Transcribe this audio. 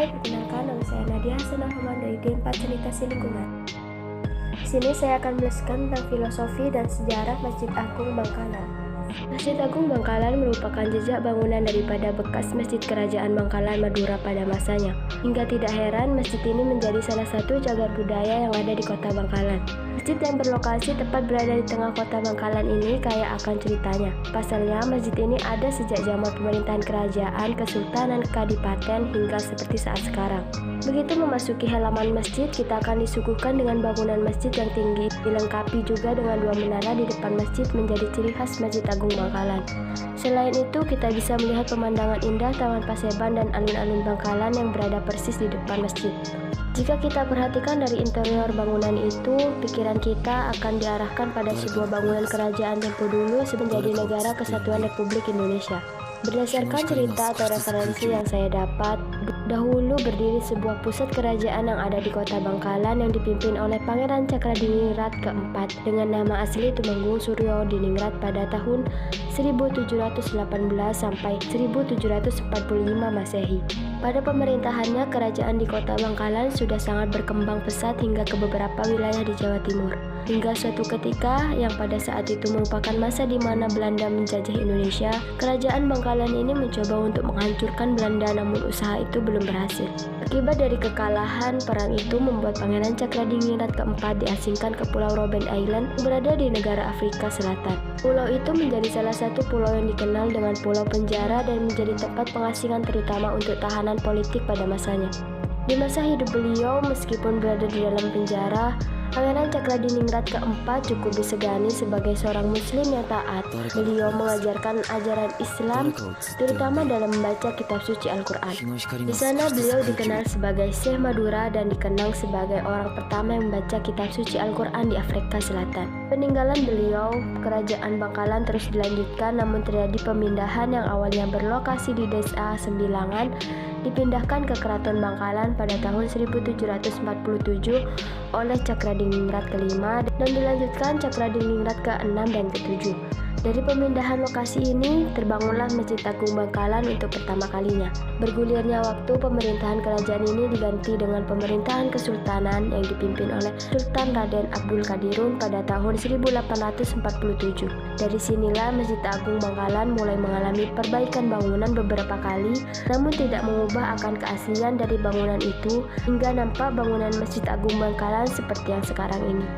Hai, perkenalkan nama saya Nadia Hasanah Ahmad dari G4 Cerita Lingkungan. Di sini saya akan menjelaskan tentang filosofi dan sejarah Masjid Agung Bangkalan. Masjid Agung Bangkalan merupakan jejak bangunan daripada bekas Masjid Kerajaan Bangkalan Madura pada masanya. Hingga tidak heran, masjid ini menjadi salah satu cagar budaya yang ada di kota Bangkalan. Masjid yang berlokasi tepat berada di tengah kota Bangkalan ini kaya akan ceritanya. Pasalnya, masjid ini ada sejak zaman pemerintahan kerajaan, kesultanan, kadipaten, hingga seperti saat sekarang. Begitu memasuki halaman masjid, kita akan disuguhkan dengan bangunan masjid yang tinggi, dilengkapi juga dengan dua menara di depan masjid menjadi ciri khas Masjid Agung Bangkalan. Selain itu, kita bisa melihat pemandangan indah Taman Paseban dan alun-alun Bangkalan yang berada persis di depan masjid. Jika kita perhatikan dari interior bangunan itu, pikiran kita akan diarahkan pada sebuah bangunan kerajaan tempo dulu menjadi Negara Kesatuan Republik Indonesia. Berdasarkan cerita atau referensi yang saya dapat, dahulu berdiri sebuah pusat kerajaan yang ada di kota Bangkalan yang dipimpin oleh Pangeran Cakradiningrat keempat dengan nama asli Tumenggung Suryo Diningrat pada tahun 1718 sampai 1745 Masehi. Pada pemerintahannya, kerajaan di kota Bangkalan sudah sangat berkembang pesat hingga ke beberapa wilayah di Jawa Timur. Hingga suatu ketika, yang pada saat itu merupakan masa di mana Belanda menjajah Indonesia, kerajaan Bangkalan ini mencoba untuk menghancurkan Belanda, namun usaha itu belum berhasil. Akibat dari kekalahan perang itu membuat Pangeran Cakradiningrat keempat diasingkan ke Pulau Robben Island yang berada di negara Afrika Selatan. Pulau itu menjadi salah satu pulau yang dikenal dengan pulau penjara dan menjadi tempat pengasingan terutama untuk tahanan politik pada masanya. Di masa hidup beliau, meskipun berada di dalam penjara, Pangeran Cakradiningrat keempat cukup disegani sebagai seorang muslim yang taat. Beliau mengajarkan ajaran Islam, terutama dalam membaca kitab suci Al-Quran. Di sana beliau dikenal sebagai Syekh Madura dan dikenang sebagai orang pertama yang membaca kitab suci Al-Quran di Afrika Selatan. Peninggalan beliau, kerajaan Bangkalan terus dilanjutkan, namun terjadi pemindahan yang awalnya berlokasi di Desa Sembilangan, dipindahkan ke Keraton Bangkalan pada tahun 1747 oleh Cakradiningrat kelima dan dilanjutkan Cakradiningrat ke-6 dan ke-7. Dari pemindahan lokasi ini, terbangunlah Masjid Agung Bangkalan untuk pertama kalinya. Bergulirnya waktu, pemerintahan kerajaan ini diganti dengan pemerintahan kesultanan yang dipimpin oleh Sultan Raden Abdul Qadirun pada tahun 1847. Dari sinilah Masjid Agung Bangkalan mulai mengalami perbaikan bangunan beberapa kali, namun tidak mengubah akan keaslian dari bangunan itu hingga nampak bangunan Masjid Agung Bangkalan seperti yang sekarang ini.